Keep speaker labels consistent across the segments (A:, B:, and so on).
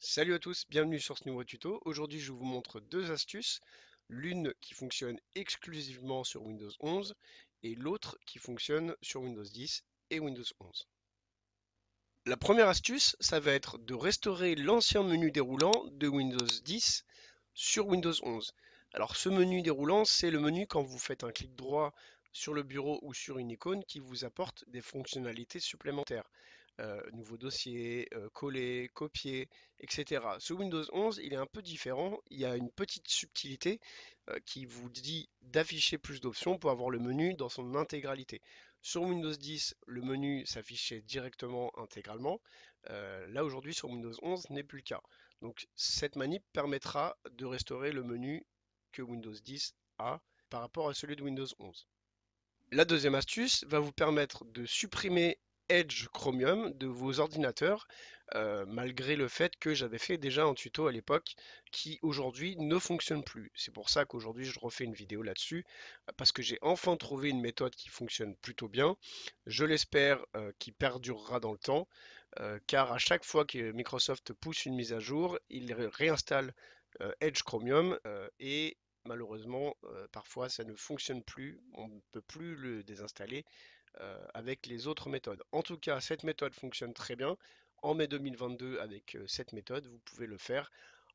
A: Salut à tous, bienvenue sur ce nouveau tuto. Aujourd'hui, je vous montre deux astuces, l'une qui fonctionne exclusivement sur Windows 11 et l'autre qui fonctionne sur Windows 10 et Windows 11. La première astuce, ça va être de restaurer l'ancien menu déroulant de Windows 10 sur Windows 11. Alors ce menu déroulant, c'est le menu quand vous faites un clic droit sur le bureau ou sur une icône qui vous apporte des fonctionnalités supplémentaires. Nouveau dossier, coller, copier, etc. Sous Windows 11, il est un peu différent. Il y a une petite subtilité qui vous dit d'afficher plus d'options pour avoir le menu dans son intégralité. Sur Windows 10, le menu s'affichait directement intégralement. Là aujourd'hui sur Windows 11, ce n'est plus le cas. Donc cette manip permettra de restaurer le menu que Windows 10 a par rapport à celui de Windows 11. La deuxième astuce va vous permettre de supprimer Edge Chromium de vos ordinateurs, malgré le fait que j'avais fait déjà un tuto à l'époque qui aujourd'hui ne fonctionne plus. C'est pour ça qu'aujourd'hui je refais une vidéo là-dessus, parce que j'ai enfin trouvé une méthode qui fonctionne plutôt bien. Je l'espère qui perdurera dans le temps, car à chaque fois que Microsoft pousse une mise à jour, il réinstalle Edge Chromium et malheureusement, parfois ça ne fonctionne plus, on ne peut plus le désinstaller avec les autres méthodes. En tout cas, cette méthode fonctionne très bien. En mai 2022, avec cette méthode, vous pouvez le faire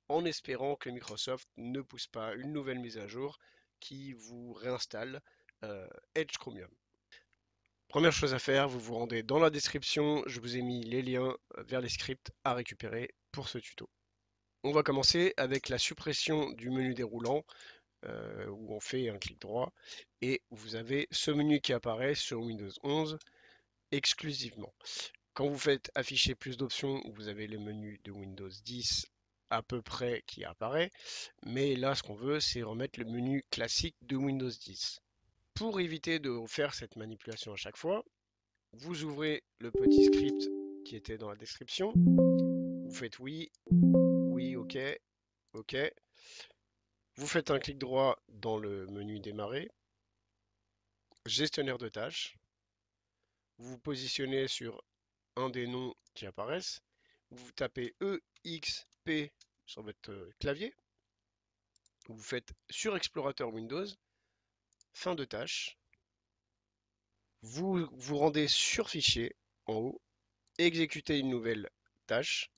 A: en espérant que Microsoft ne pousse pas une nouvelle mise à jour qui vous réinstalle Edge Chromium. Première chose à faire, vous vous rendez dans la description, je vous ai mis les liens vers les scripts à récupérer pour ce tuto. On va commencer avec la suppression du menu déroulant où on fait un clic droit et vous avez ce menu qui apparaît sur Windows 11 exclusivement. Quand vous faites afficher plus d'options, vous avez le menu de Windows 10 à peu près qui apparaît, mais là ce qu'on veut c'est remettre le menu classique de Windows 10. Pour éviter de faire cette manipulation à chaque fois, vous ouvrez le petit script qui était dans la description, vous faites oui, oui, ok, ok, vous faites un clic droit dans le menu démarrer, gestionnaire de tâches, vous vous positionnez sur un des noms qui apparaissent, vous tapez EXP sur votre clavier, vous faites sur explorateur Windows, fin de tâche, vous vous rendez sur fichier en haut, exécutez une nouvelle tâche,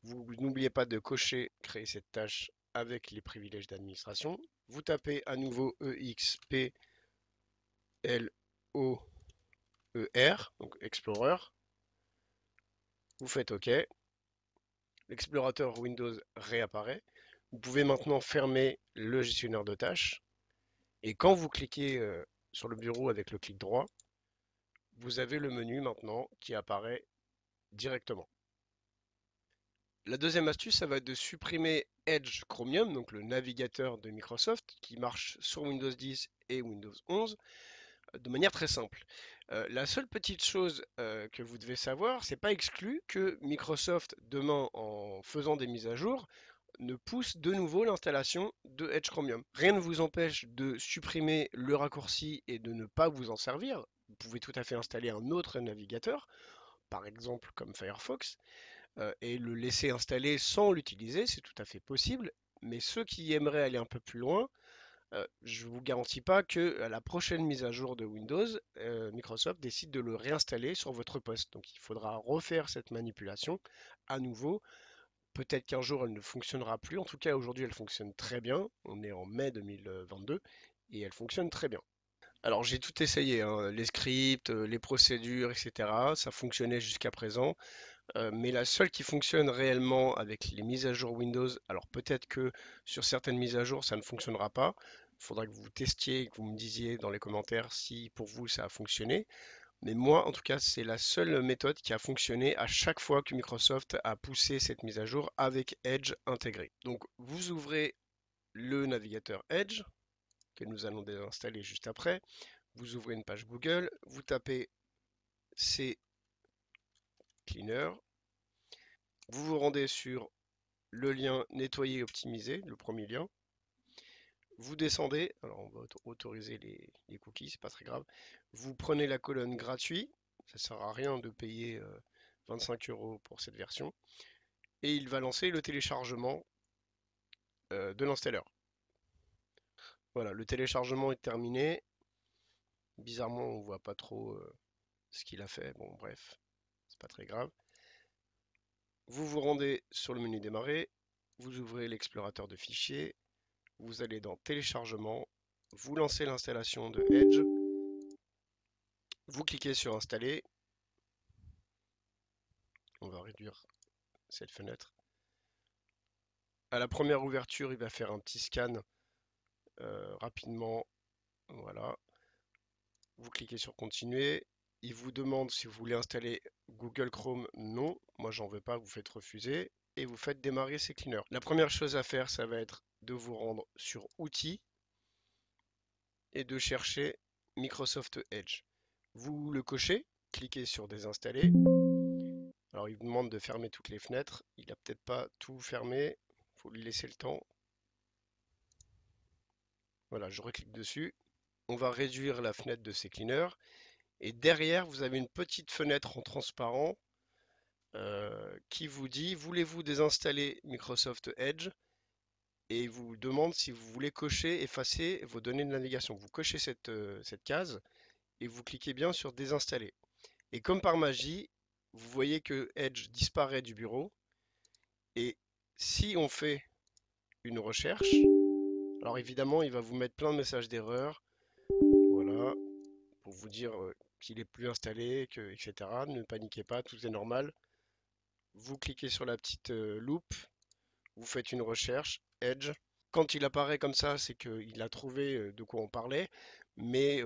A: vous n'oubliez pas de cocher créer cette tâche avec les privilèges d'administration, vous tapez à nouveau EXP LOER, donc Explorer, vous faites OK, l'explorateur Windows réapparaît. Vous pouvez maintenant fermer le gestionnaire de tâches. Et quand vous cliquez sur le bureau avec le clic droit, vous avez le menu maintenant qui apparaît directement. La deuxième astuce, ça va être de supprimer Edge Chromium, donc le navigateur de Microsoft qui marche sur Windows 10 et Windows 11, de manière très simple. La seule petite chose que vous devez savoir, c'est pas exclu que Microsoft, demain, en faisant des mises à jour, ne pousse de nouveau l'installation de Edge Chromium. Rien ne vous empêche de supprimer le raccourci et de ne pas vous en servir. Vous pouvez tout à fait installer un autre navigateur, par exemple comme Firefox, et le laisser installer sans l'utiliser, c'est tout à fait possible. Mais ceux qui aimeraient aller un peu plus loin, je ne vous garantis pas que à la prochaine mise à jour de Windows, Microsoft décide de le réinstaller sur votre poste. Donc il faudra refaire cette manipulation à nouveau. Peut-être qu'un jour elle ne fonctionnera plus. En tout cas, aujourd'hui, elle fonctionne très bien. On est en mai 2022 et elle fonctionne très bien. Alors j'ai tout essayé, hein, les scripts, les procédures, etc. Ça fonctionnait jusqu'à présent. Mais la seule qui fonctionne réellement avec les mises à jour Windows, alors peut-être que sur certaines mises à jour ça ne fonctionnera pas. Il faudra que vous testiez et que vous me disiez dans les commentaires si pour vous ça a fonctionné. Mais moi, en tout cas, c'est la seule méthode qui a fonctionné à chaque fois que Microsoft a poussé cette mise à jour avec Edge intégré. Donc, vous ouvrez le navigateur Edge, que nous allons désinstaller juste après. Vous ouvrez une page Google, vous tapez C Cleaner, vous vous rendez sur le lien nettoyer et optimiser, le premier lien. Vous descendez, alors on va autoriser les cookies, c'est pas très grave. Vous prenez la colonne gratuit, ça sert à rien de payer 25 € pour cette version. et il va lancer le téléchargement de l'installeur. Voilà, le téléchargement est terminé. Bizarrement, on voit pas trop ce qu'il a fait. Bon, bref, c'est pas très grave. Vous vous rendez sur le menu démarrer, vous ouvrez l'explorateur de fichiers, vous allez dans téléchargement, vous lancez l'installation de Edge, vous cliquez sur installer. On va réduire cette fenêtre. À la première ouverture, il va faire un petit scan rapidement. Voilà. Vous cliquez sur continuer. Il vous demande si vous voulez installer Google Chrome. Non, moi j'en veux pas, vous faites refuser. Et vous faites démarrer CCleaner. La première chose à faire, ça va être de vous rendre sur Outils et de chercher Microsoft Edge. Vous le cochez, cliquez sur Désinstaller. Alors il vous demande de fermer toutes les fenêtres. Il n'a peut-être pas tout fermé. Il faut lui laisser le temps. Voilà, je reclique dessus. On va réduire la fenêtre de CCleaner. Et derrière, vous avez une petite fenêtre en transparent qui vous dit, voulez-vous désinstaller Microsoft Edge? Et il vous demande si vous voulez cocher, effacer vos données de navigation. Vous cochez cette case et vous cliquez bien sur désinstaller. Et comme par magie, vous voyez que Edge disparaît du bureau. Et si on fait une recherche, alors évidemment, il va vous mettre plein de messages d'erreur. Voilà, pour vous dire qu'il est plus installé, etc. Ne paniquez pas, tout est normal. Vous cliquez sur la petite loupe, vous faites une recherche, Edge. Quand il apparaît comme ça, c'est qu'il a trouvé de quoi on parlait, mais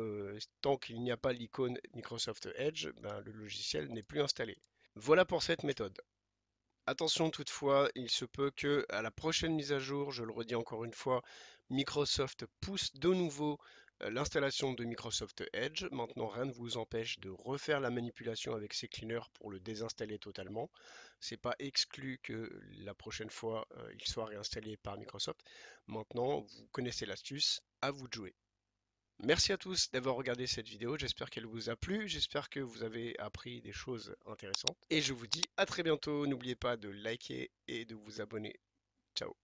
A: tant qu'il n'y a pas l'icône Microsoft Edge, ben, le logiciel n'est plus installé. Voilà pour cette méthode. Attention toutefois, il se peut que à la prochaine mise à jour, je le redis encore une fois, Microsoft pousse de nouveau l'installation de Microsoft Edge. Maintenant, rien ne vous empêche de refaire la manipulation avec CCleaner pour le désinstaller totalement. C'est pas exclu que la prochaine fois il soit réinstallé par Microsoft. Maintenant, vous connaissez l'astuce, à vous de jouer. Merci à tous d'avoir regardé cette vidéo, j'espère qu'elle vous a plu, j'espère que vous avez appris des choses intéressantes. Et je vous dis à très bientôt, n'oubliez pas de liker et de vous abonner. Ciao.